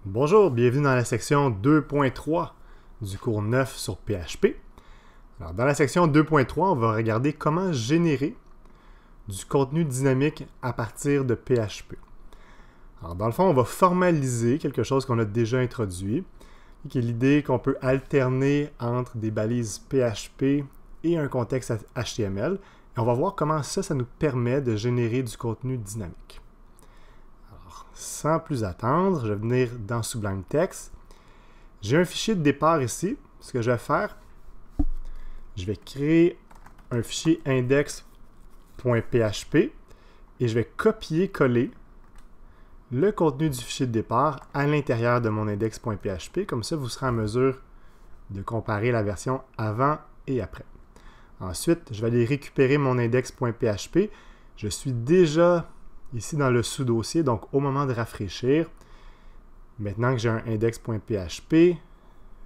Bonjour, bienvenue dans la section 2.3 du cours 9 sur PHP. Alors, dans la section 2.3, on va regarder comment générer du contenu dynamique à partir de PHP. Alors, dans le fond, on va formaliser quelque chose qu'on a déjà introduit, qui est l'idée qu'on peut alterner entre des balises PHP et un contexte HTML. Et on va voir comment ça nous permet de générer du contenu dynamique. Sans plus attendre, je vais venir dans Sublime Text. J'ai un fichier de départ ici. Ce que je vais faire, je vais créer un fichier index.php et je vais copier-coller le contenu du fichier de départ à l'intérieur de mon index.php. Comme ça, vous serez en mesure de comparer la version avant et après. Ensuite, je vais aller récupérer mon index.php. Je suis déjà ici dans le sous-dossier, donc au moment de rafraîchir, maintenant que j'ai un index.php,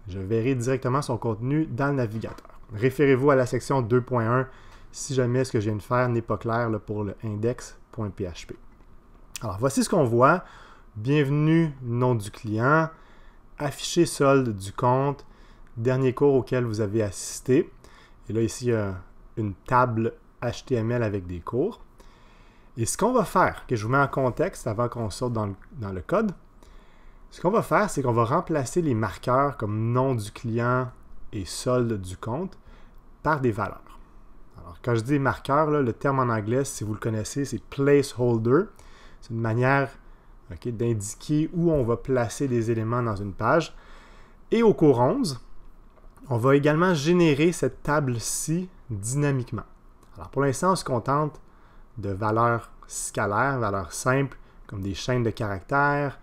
je verrai directement son contenu dans le navigateur. Référez-vous à la section 2.1 si jamais ce que je viens de faire n'est pas clair là, pour le index.php. Alors, voici ce qu'on voit. Bienvenue, nom du client, afficher solde du compte, dernier cours auquel vous avez assisté. Et là, ici, il y a une table HTML avec des cours. Et ce qu'on va faire, que je vous mets en contexte avant qu'on sorte dans le code, ce qu'on va faire, c'est qu'on va remplacer les marqueurs comme nom du client et solde du compte par des valeurs. Alors, quand je dis marqueur, là, le terme en anglais, si vous le connaissez, c'est placeholder. C'est une manière d'indiquer où on va placer des éléments dans une page. Et au cours 11, on va également générer cette table-ci dynamiquement. Alors, pour l'instant, on se contente de valeurs scalaires, valeurs simples, comme des chaînes de caractères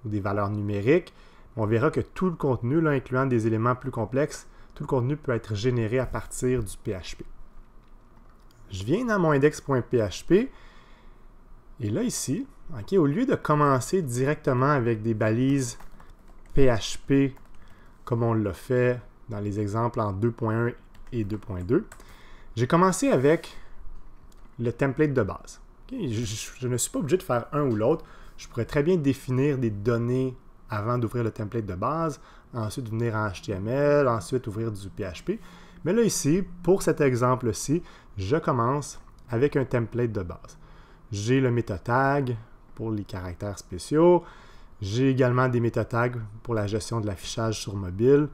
ou des valeurs numériques. On verra que tout le contenu, là, incluant des éléments plus complexes, tout le contenu peut être généré à partir du PHP. Je viens dans mon index.php et là, ici, au lieu de commencer directement avec des balises PHP comme on l'a fait dans les exemples en 2.1 et 2.2, j'ai commencé avec le template de base. Je ne suis pas obligé de faire un ou l'autre. Je pourrais très bien définir des données avant d'ouvrir le template de base, ensuite venir en HTML, ensuite ouvrir du PHP. Mais là ici, pour cet exemple-ci, je commence avec un template de base. J'ai le métatag pour les caractères spéciaux. J'ai également des métatags pour la gestion de l'affichage sur mobile.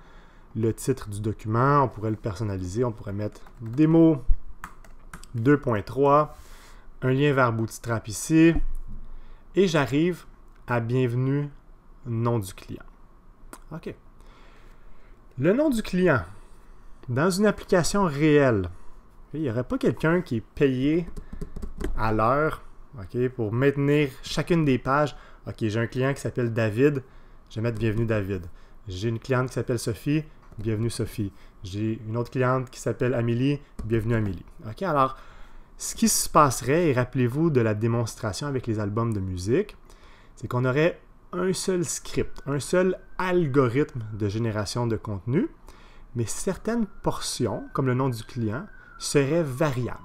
Le titre du document, on pourrait le personnaliser. On pourrait mettre démo 2.3, un lien vers Bootstrap ici, et j'arrive à bienvenue, nom du client. OK. Le nom du client, dans une application réelle, il n'y aurait pas quelqu'un qui est payé à l'heure pour maintenir chacune des pages. OK, j'ai un client qui s'appelle David, je vais mettre bienvenue David. J'ai une cliente qui s'appelle Sophie, bienvenue Sophie. J'ai une autre cliente qui s'appelle Amélie, bienvenue Amélie. OK, alors, ce qui se passerait, et rappelez-vous de la démonstration avec les albums de musique, c'est qu'on aurait un seul script, un seul algorithme de génération de contenu, mais certaines portions, comme le nom du client, seraient variables.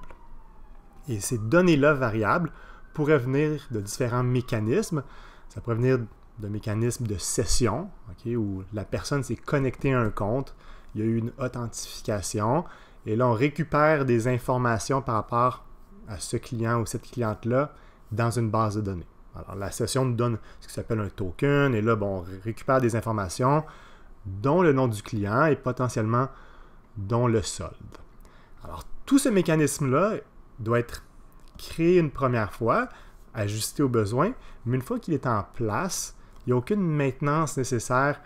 Et ces données-là variables pourraient venir de différents mécanismes. Ça pourrait venir de mécanismes de session, où la personne s'est connectée à un compte, il y a eu une authentification, et là, on récupère des informations par rapport à ce client ou cette cliente-là dans une base de données. Alors, la session nous donne ce qui s'appelle un token, et là, on récupère des informations dont le nom du client et potentiellement dont le solde. Alors, tout ce mécanisme-là doit être créé une première fois, ajusté aux besoins, mais une fois qu'il est en place, il n'y a aucune maintenance nécessaire,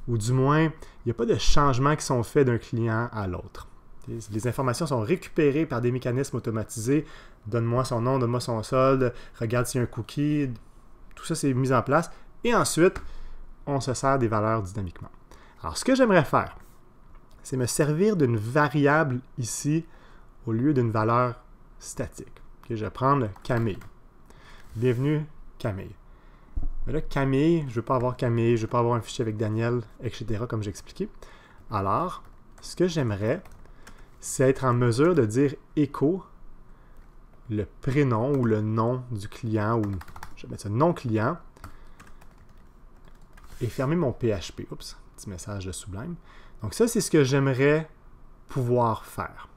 ou du moins, il n'y a pas de changements qui sont faits d'un client à l'autre. Les informations sont récupérées par des mécanismes automatisés. Donne-moi son nom, donne-moi son solde, regarde s'il y a un cookie. Tout ça, c'est mis en place. Et ensuite, on se sert des valeurs dynamiquement. Alors, ce que j'aimerais faire, c'est me servir d'une variable ici au lieu d'une valeur statique. Je vais prendre Camille. Bienvenue, Camille. Mais là, Camille, je ne veux pas avoir Camille, je ne veux pas avoir un fichier avec Daniel, etc., comme j'ai expliqué. Alors, ce que j'aimerais, c'est être en mesure de dire écho le prénom ou le nom du client, ou je vais mettre ce nom client, et fermer mon PHP. Oups, petit message de Sublime. Donc ça, c'est ce que j'aimerais pouvoir faire.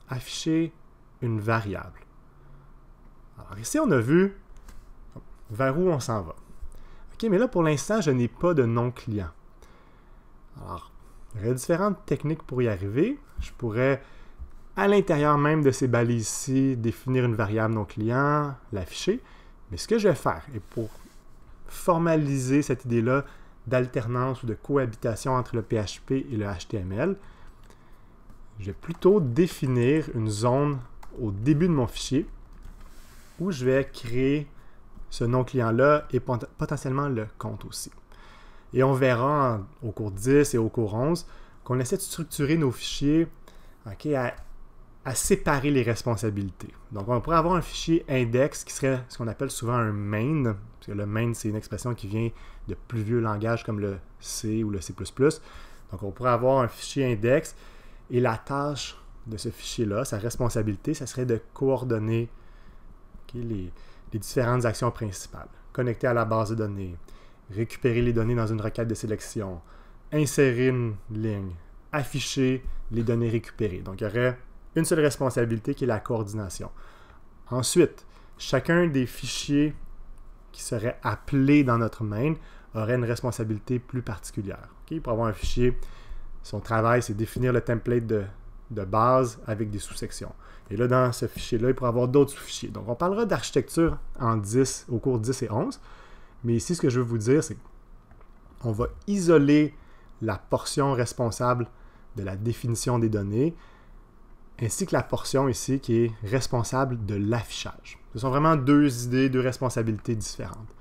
Afficher une variable. Alors ici, on a vu vers où on s'en va. OK, mais là, pour l'instant, je n'ai pas de nom client. Alors, il y aurait différentes techniques pour y arriver. Je pourrais, à l'intérieur même de ces balises-ci, définir une variable non client, l'afficher. Mais ce que je vais faire, et pour formaliser cette idée-là d'alternance ou de cohabitation entre le PHP et le HTML, je vais plutôt définir une zone au début de mon fichier où je vais créer ce nom client-là et potentiellement le compte aussi. Et on verra au cours 10 et au cours 11 qu'on essaie de structurer nos fichiers à séparer les responsabilités. Donc, on pourrait avoir un fichier index qui serait ce qu'on appelle souvent un main, parce que le main, c'est une expression qui vient de plus vieux langages comme le C ou le C++. Donc, on pourrait avoir un fichier index et la tâche de ce fichier-là, sa responsabilité, ça serait de coordonner les différentes actions principales. Connecter à la base de données, récupérer les données dans une requête de sélection, insérer une ligne, afficher les données récupérées. Donc, il y aurait une seule responsabilité qui est la coordination. Ensuite, chacun des fichiers qui seraient appelés dans notre main aurait une responsabilité plus particulière. Pour avoir un fichier, son travail, c'est définir le template de base avec des sous-sections. Et là, dans ce fichier-là, il pourrait avoir d'autres sous-fichiers. Donc, on parlera d'architecture au cours 10 et 11. Mais ici, ce que je veux vous dire, c'est qu'on va isoler la portion responsable de la définition des données, ainsi que la portion ici qui est responsable de l'affichage. Ce sont vraiment deux idées, deux responsabilités différentes.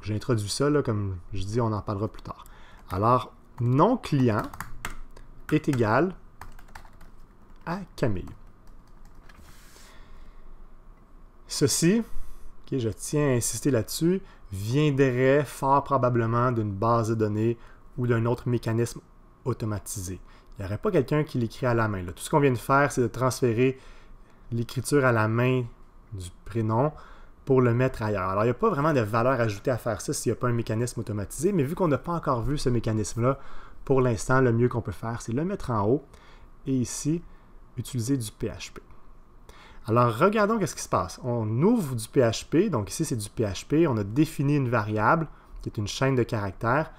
J'ai introduit ça, là, comme je dis, on en parlera plus tard. Alors, nom client est égal à Camille. Ceci, je tiens à insister là-dessus, viendrait fort probablement d'une base de données ou d'un autre mécanisme automatisé. Il n'y aurait pas quelqu'un qui l'écrit à la main. Là. Tout ce qu'on vient de faire, c'est de transférer l'écriture à la main du prénom pour le mettre ailleurs. Alors, il n'y a pas vraiment de valeur ajoutée à faire ça s'il n'y a pas un mécanisme automatisé, mais vu qu'on n'a pas encore vu ce mécanisme-là, pour l'instant, le mieux qu'on peut faire, c'est le mettre en haut et ici, utiliser du PHP. Alors, regardons ce qui se passe. On ouvre du PHP, donc ici, c'est du PHP. On a défini une variable qui est une chaîne de caractères.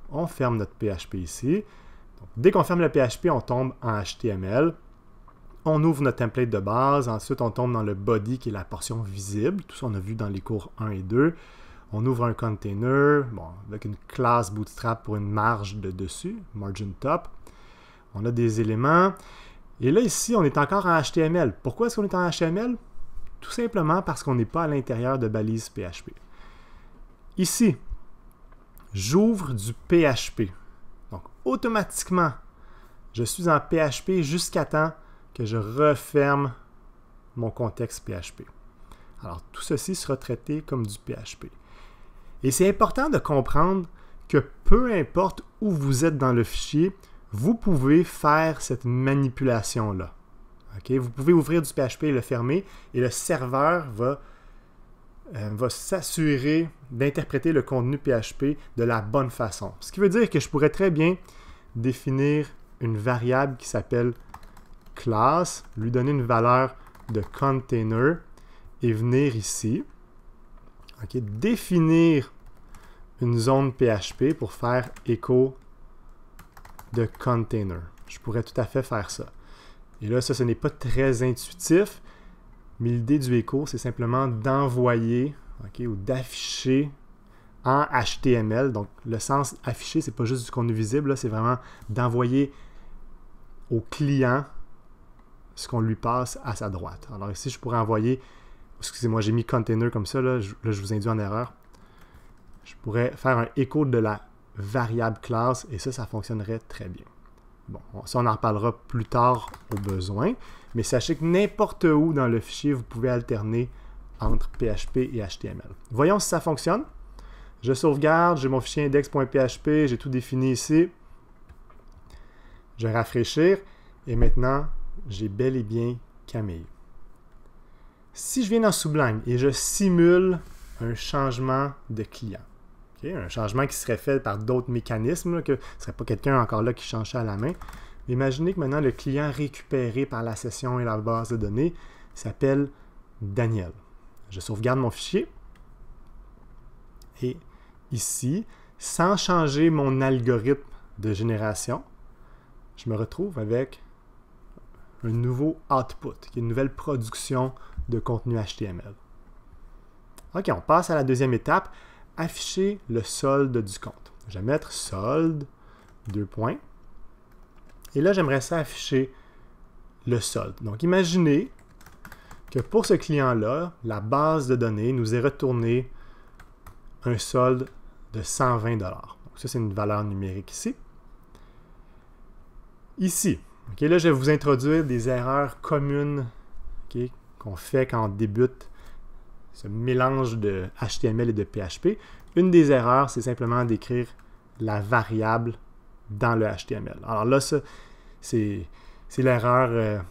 On ferme notre PHP ici. Donc, dès qu'on ferme le PHP, on tombe en HTML. On ouvre notre template de base. Ensuite, on tombe dans le body, qui est la portion visible. Tout ça, on a vu dans les cours 1 et 2. On ouvre un container, avec une classe Bootstrap pour une marge de dessus, margin top. On a des éléments. Et là, ici, on est encore en HTML. Pourquoi est-ce qu'on est en HTML? Tout simplement parce qu'on n'est pas à l'intérieur de balises PHP. Ici, j'ouvre du PHP. Donc, automatiquement, je suis en PHP jusqu'à temps que je referme mon contexte PHP. Alors, tout ceci sera traité comme du PHP. Et c'est important de comprendre que peu importe où vous êtes dans le fichier, vous pouvez faire cette manipulation-là. Okay? Vous pouvez ouvrir du PHP et le fermer, et le serveur va s'assurer d'interpréter le contenu PHP de la bonne façon. Ce qui veut dire que je pourrais très bien définir une variable qui s'appelle class, lui donner une valeur de container, et venir ici, définir une zone PHP pour faire écho de container. Je pourrais tout à fait faire ça. Et là, ça, ce n'est pas très intuitif, mais l'idée du écho, c'est simplement d'envoyer ou d'afficher en HTML. Donc, le sens afficher, c'est pas juste du contenu visible, c'est vraiment d'envoyer au client ce qu'on lui passe à sa droite. Alors ici, je pourrais envoyer, excusez-moi, j'ai mis container comme ça, là, je vous induis en erreur. Je pourrais faire un écho de la variable classe, et ça fonctionnerait très bien. Bon, ça, on en reparlera plus tard au besoin, mais sachez que n'importe où dans le fichier, vous pouvez alterner entre PHP et HTML. Voyons si ça fonctionne. Je sauvegarde, j'ai mon fichier index.php, j'ai tout défini ici. Je vais rafraîchir, et maintenant, j'ai bel et bien Camille. Si je viens dans Sublime et je simule un changement de client, Un changement qui serait fait par d'autres mécanismes, là, que ce ne serait pas quelqu'un encore là qui change ça à la main. Mais imaginez que maintenant le client récupéré par la session et la base de données s'appelle Daniel. Je sauvegarde mon fichier. Et ici, sans changer mon algorithme de génération, je me retrouve avec un nouveau output, qui est une nouvelle production de contenu HTML. OK, on passe à la deuxième étape, afficher le solde du compte. Je vais mettre solde, 2 points. Et là, j'aimerais ça afficher le solde. Donc, imaginez que pour ce client-là, la base de données nous ait retourné un solde de 120 $. Donc, ça, c'est une valeur numérique ici. Ici, okay, là, je vais vous introduire des erreurs communes qu'on fait quand on débute ce mélange de HTML et de PHP. Une des erreurs, c'est simplement d'écrire la variable dans le HTML. Alors là, ça, c'est l'erreur,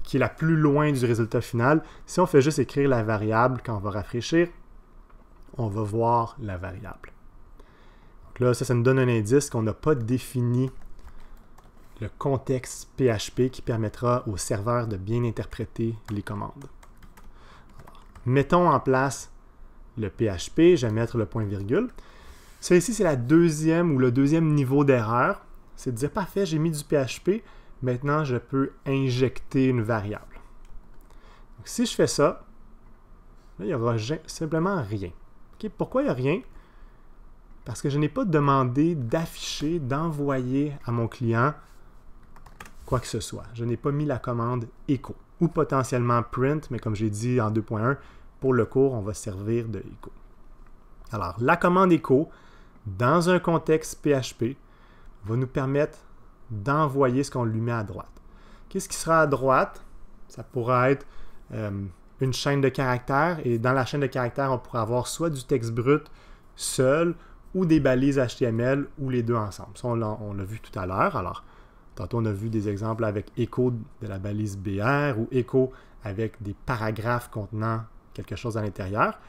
qui est la plus loin du résultat final. Si on fait juste écrire la variable, quand on va rafraîchir, on va voir la variable. Donc là, ça nous donne un indice qu'on n'a pas défini le contexte PHP qui permettra au serveur de bien interpréter les commandes. Alors, mettons en place le PHP, je vais mettre le point virgule. Ça ici, c'est le deuxième niveau d'erreur. C'est de dire, parfait, j'ai mis du PHP, maintenant je peux injecter une variable. Donc, si je fais ça, là, il n'y aura simplement rien. Okay? Pourquoi il n'y a rien? Parce que je n'ai pas demandé d'afficher, d'envoyer à mon client quoi que ce soit. Je n'ai pas mis la commande echo ou potentiellement print, mais comme j'ai dit en 2.1, pour le cours, on va servir de echo. Alors, la commande echo, dans un contexte PHP, va nous permettre d'envoyer ce qu'on lui met à droite. Qu'est-ce qui sera à droite? Ça pourra être une chaîne de caractères, et dans la chaîne de caractères, on pourra avoir soit du texte brut seul ou des balises HTML ou les deux ensemble. Ça, on l'a vu tout à l'heure. Alors, tantôt, on a vu des exemples avec echo de la balise BR ou echo avec des paragraphes contenant quelque chose à l'intérieur.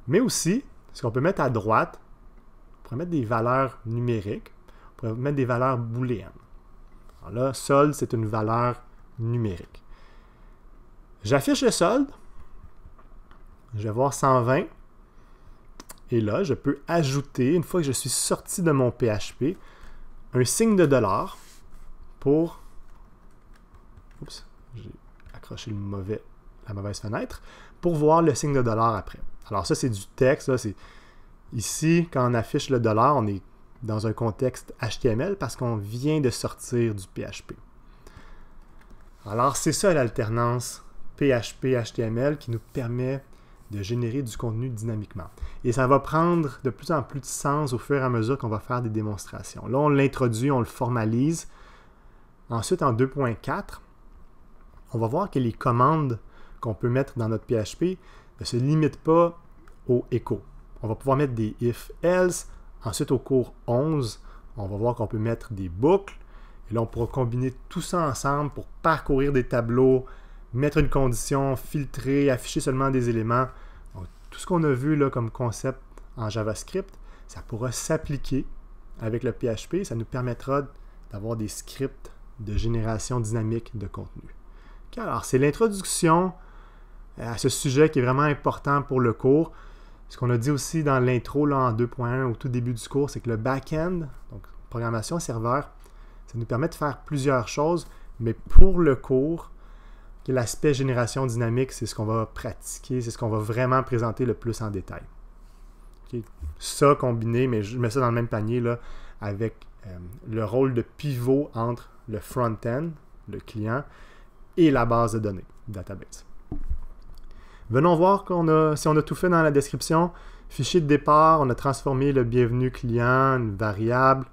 Mais aussi, ce qu'on peut mettre à droite, on pourrait mettre des valeurs numériques, on pourrait mettre des valeurs booléennes. Alors là, solde, c'est une valeur numérique. J'affiche le solde, je vais voir 120, et là, je peux ajouter, une fois que je suis sorti de mon PHP, un signe de dollar pour... Oups, j'ai accroché la mauvaise fenêtre, pour voir le signe de dollar après. Alors ça, c'est du texte. Là, ici, quand on affiche le dollar, on est dans un contexte HTML parce qu'on vient de sortir du PHP. Alors, c'est ça l'alternance PHP-HTML qui nous permet de générer du contenu dynamiquement. Et ça va prendre de plus en plus de sens au fur et à mesure qu'on va faire des démonstrations. Là, on l'introduit, on le formalise. Ensuite, en 2.4, on va voir que les commandes qu'on peut mettre dans notre PHP ne se limitent pas au echo. On va pouvoir mettre des if-else. Ensuite, au cours 11, on va voir qu'on peut mettre des boucles. Et là, on pourra combiner tout ça ensemble pour parcourir des tableaux, mettre une condition, filtrer, afficher seulement des éléments. Donc, tout ce qu'on a vu là, comme concept en JavaScript, ça pourra s'appliquer avec le PHP. Ça nous permettra d'avoir des scripts de génération dynamique de contenu. Okay, alors, c'est l'introduction à ce sujet qui est vraiment important pour le cours. Ce qu'on a dit aussi dans l'intro en 2.1 au tout début du cours, c'est que le back-end, donc programmation serveur, ça nous permet de faire plusieurs choses, mais pour le cours, l'aspect génération dynamique, c'est ce qu'on va pratiquer, c'est ce qu'on va vraiment présenter le plus en détail. Okay. Ça combiné, mais je mets ça dans le même panier là, avec le rôle de pivot entre le front-end, le client, et la base de données, database. Venons voir si on a tout fait dans la description. Fichier de départ, on a transformé le bienvenu client, une variable,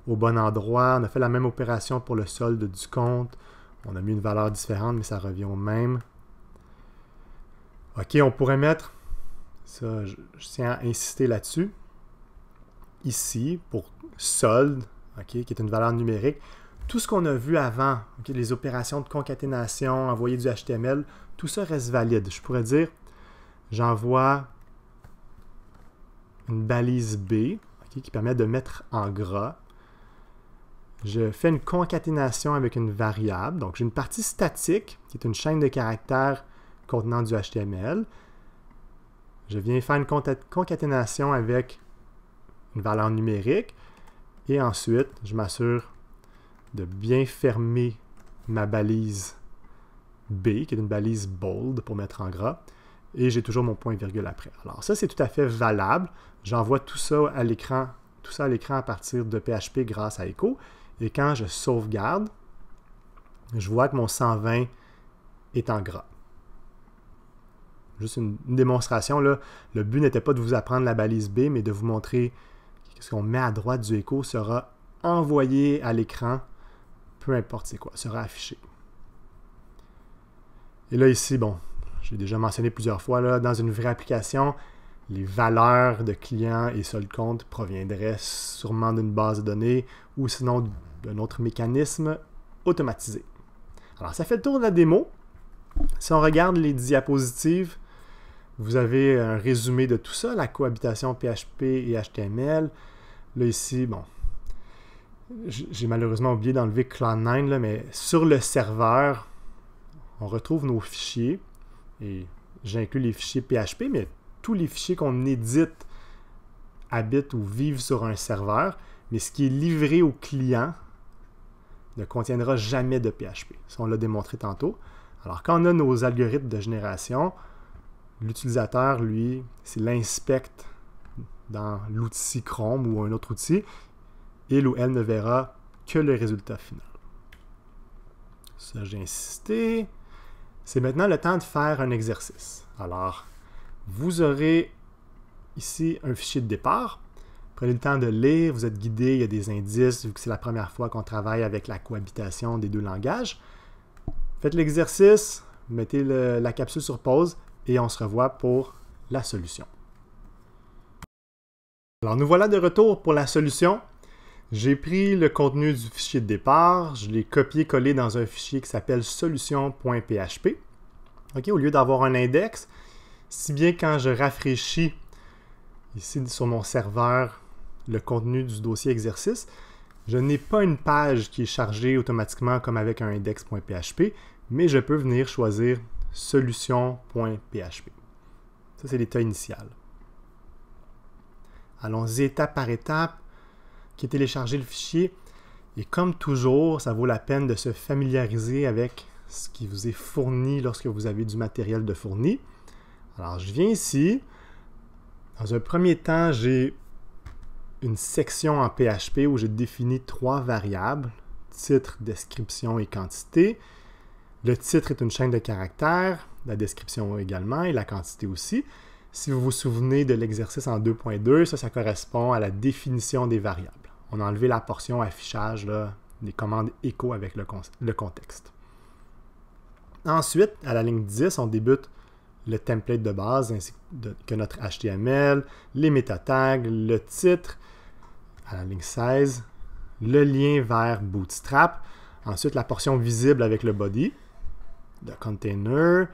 au bon endroit. On a fait la même opération pour le solde du compte. On a mis une valeur différente, mais ça revient au même. OK, on pourrait mettre, ça, je tiens à insister là-dessus, ici, pour solde, okay, qui est une valeur numérique. Tout ce qu'on a vu avant, okay, les opérations de concaténation, envoyer du HTML, tout ça reste valide. Je pourrais dire, j'envoie une balise B qui permet de mettre en gras. Je fais une concaténation avec une variable. Donc, j'ai une partie statique qui est une chaîne de caractères contenant du HTML. Je viens faire une concaténation avec une valeur numérique. Et ensuite, je m'assure de bien fermer ma balise B, qui est une balise bold pour mettre en gras. Et j'ai toujours mon point-virgule après. Alors ça, c'est tout à fait valable. J'envoie tout ça à l'écran à partir de PHP grâce à Echo. Et quand je sauvegarde, je vois que mon 120 est en gras. Juste une démonstration, là. Le but n'était pas de vous apprendre la balise B, mais de vous montrer que ce qu'on met à droite du Echo sera envoyé à l'écran, peu importe c'est quoi, sera affiché. Et là, ici, bon, j'ai déjà mentionné plusieurs fois, là, dans une vraie application, les valeurs de clients et solde compte proviendraient sûrement d'une base de données ou sinon d'un autre mécanisme automatisé. Alors, ça fait le tour de la démo. Si on regarde les diapositives, vous avez un résumé de tout ça, la cohabitation PHP et HTML. Là, ici, bon, j'ai malheureusement oublié d'enlever Cloud9, là, mais sur le serveur, on retrouve nos fichiers. Et j'inclus les fichiers PHP, mais tous les fichiers qu'on édite habitent ou vivent sur un serveur. Mais ce qui est livré au client ne contiendra jamais de PHP. Ça, on l'a démontré tantôt. Alors, quand on a nos algorithmes de génération, l'utilisateur, lui, s'il inspecte dans l'outil Chrome ou un autre outil, il ou elle ne verra que le résultat final. Ça, j'ai insisté. C'est maintenant le temps de faire un exercice. Alors, vous aurez ici un fichier de départ. Prenez le temps de lire, vous êtes guidé, il y a des indices, vu que c'est la première fois qu'on travaille avec la cohabitation des deux langages. Faites l'exercice, mettez la capsule sur pause et on se revoit pour la solution. Alors, nous voilà de retour pour la solution. J'ai pris le contenu du fichier de départ, je l'ai copié-collé dans un fichier qui s'appelle solution.php. Au lieu d'avoir un index, si bien quand je rafraîchis ici sur mon serveur le contenu du dossier exercice, je n'ai pas une page qui est chargée automatiquement comme avec un index.php, mais je peux venir choisir solution.php. Ça, c'est l'état initial. Allons-y étape par étape. Qui est télécharger le fichier. Et comme toujours, ça vaut la peine de se familiariser avec ce qui vous est fourni lorsque vous avez du matériel de fourni. Alors, je viens ici. Dans un premier temps, j'ai une section en PHP où j'ai défini 3 variables, titre, description et quantité. Le titre est une chaîne de caractères, la description également et la quantité aussi. Si vous vous souvenez de l'exercice en 2.2, ça correspond à la définition des variables. On a enlevé la portion affichage là, des commandes écho avec le contexte. Ensuite, à la ligne 10, on débute le template de base ainsi que notre HTML, les métatags, le titre. À la ligne 16, le lien vers Bootstrap. Ensuite, la portion visible avec le body, le container.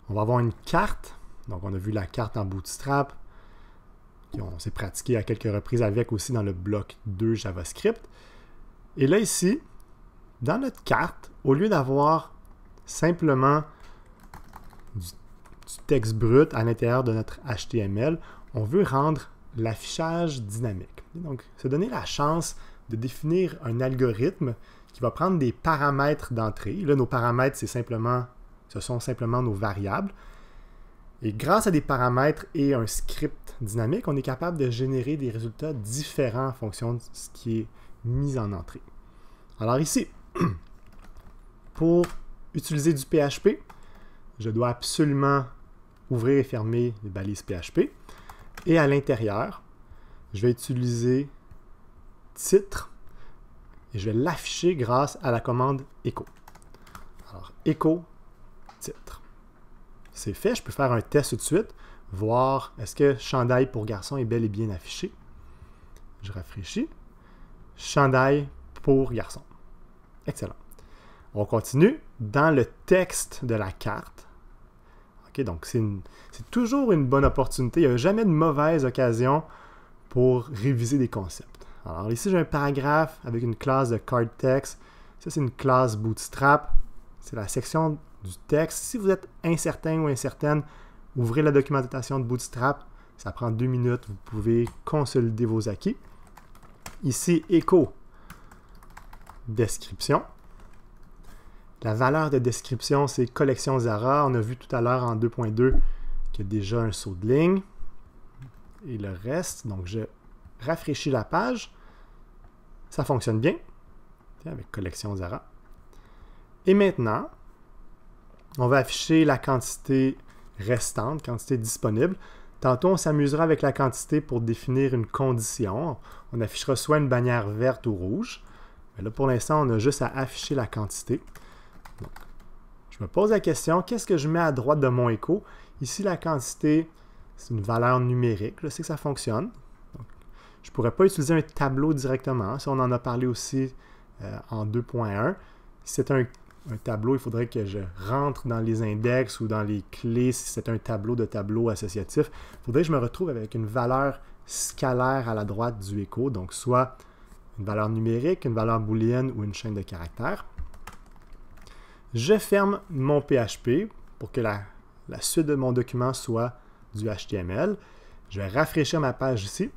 On va avoir une carte. Donc, on a vu la carte en Bootstrap. On s'est pratiqué à quelques reprises avec aussi dans le bloc 2 JavaScript. Et là, ici, dans notre carte, au lieu d'avoir simplement du texte brut à l'intérieur de notre HTML, on veut rendre l'affichage dynamique. Donc, se donner la chance de définir un algorithme qui va prendre des paramètres d'entrée. Là, nos paramètres, ce sont simplement nos variables. Et grâce à des paramètres et un script dynamique, on est capable de générer des résultats différents en fonction de ce qui est mis en entrée. Alors ici, pour utiliser du PHP, je dois absolument ouvrir et fermer les balises PHP. Et à l'intérieur, je vais utiliser titre et je vais l'afficher grâce à la commande echo. Alors, echo titre. C'est fait, je peux faire un test tout de suite, voir est-ce que chandail pour garçon est bel et bien affiché. Je rafraîchis. Chandail pour garçon. Excellent. On continue dans le texte de la carte. OK, donc c'est toujours une bonne opportunité. Il n'y a jamais de mauvaise occasion pour réviser des concepts. Alors ici, j'ai un paragraphe avec une classe de card-text. Ça, c'est une classe Bootstrap. C'est la section du texte. Si vous êtes incertain ou incertaine, ouvrez la documentation de Bootstrap. Ça prend 2 minutes. Vous pouvez consolider vos acquis. Ici, écho, description. La valeur de description, c'est collection Zara. On a vu tout à l'heure en 2.2 qu'il y a déjà un saut de ligne. Et le reste, donc je rafraîchis la page. Ça fonctionne bien avec collection Zara. Et maintenant, on va afficher la quantité restante, quantité disponible. Tantôt, on s'amusera avec la quantité pour définir une condition. On affichera soit une bannière verte ou rouge. Mais là, pour l'instant, on a juste à afficher la quantité. Donc, je me pose la question, qu'est-ce que je mets à droite de mon écho? Ici, la quantité, c'est une valeur numérique. Je sais que ça fonctionne. Donc, je ne pourrais pas utiliser un tableau directement. Ça, on en a parlé aussi en 2.1. Si c'est un tableau, il faudrait que je rentre dans les index ou dans les clés si c'est un tableau de tableau associatif. Il faudrait que je me retrouve avec une valeur scalaire à la droite du écho, donc soit une valeur numérique, une valeur booléenne ou une chaîne de caractères. Je ferme mon PHP pour que la suite de mon document soit du HTML. Je vais rafraîchir ma page ici.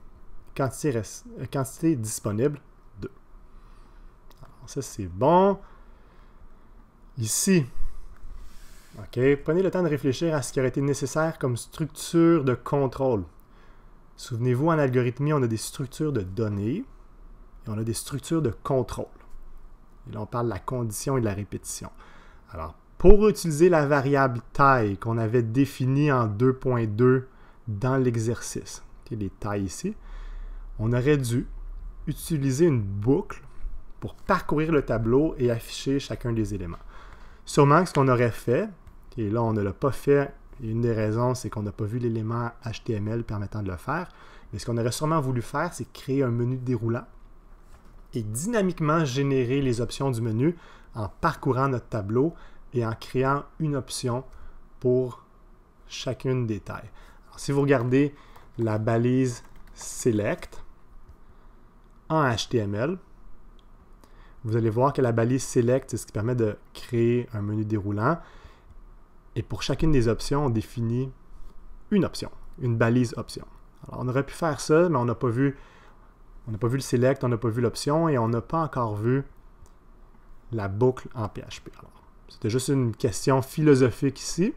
Quantité disponible, 2. Alors, ça, c'est bon. Ici, prenez le temps de réfléchir à ce qui aurait été nécessaire comme structure de contrôle. Souvenez-vous, en algorithmie, on a des structures de données et on a des structures de contrôle. Et là, on parle de la condition et de la répétition. Alors, pour utiliser la variable taille qu'on avait définie en 2.2 dans l'exercice, les tailles ici, on aurait dû utiliser une boucle pour parcourir le tableau et afficher chacun des éléments. Sûrement que ce qu'on aurait fait, et là on ne l'a pas fait, et une des raisons c'est qu'on n'a pas vu l'élément HTML permettant de le faire, mais ce qu'on aurait sûrement voulu faire, c'est créer un menu déroulant et dynamiquement générer les options du menu en parcourant notre tableau et en créant une option pour chacune des tailles. Alors, si vous regardez la balise Select en HTML, vous allez voir que la balise Select, c'est ce qui permet de créer un menu déroulant. Et pour chacune des options, on définit une option, une balise option. Alors, on aurait pu faire ça, mais on n'a pas vu le Select, on n'a pas vu l'option et on n'a pas encore vu la boucle en PHP. Alors, c'était juste une question philosophique ici.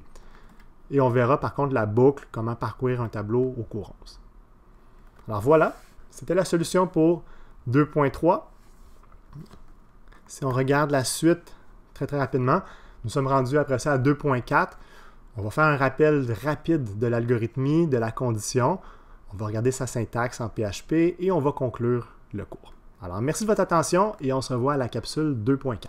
Et on verra par contre la boucle, comment parcourir un tableau au cours 11. Alors voilà, c'était la solution pour 2.3. Si on regarde la suite très rapidement, nous sommes rendus après ça à 2.4. On va faire un rappel rapide de l'algorithmie, de la condition. On va regarder sa syntaxe en PHP et on va conclure le cours. Alors, merci de votre attention et on se revoit à la capsule 2.4.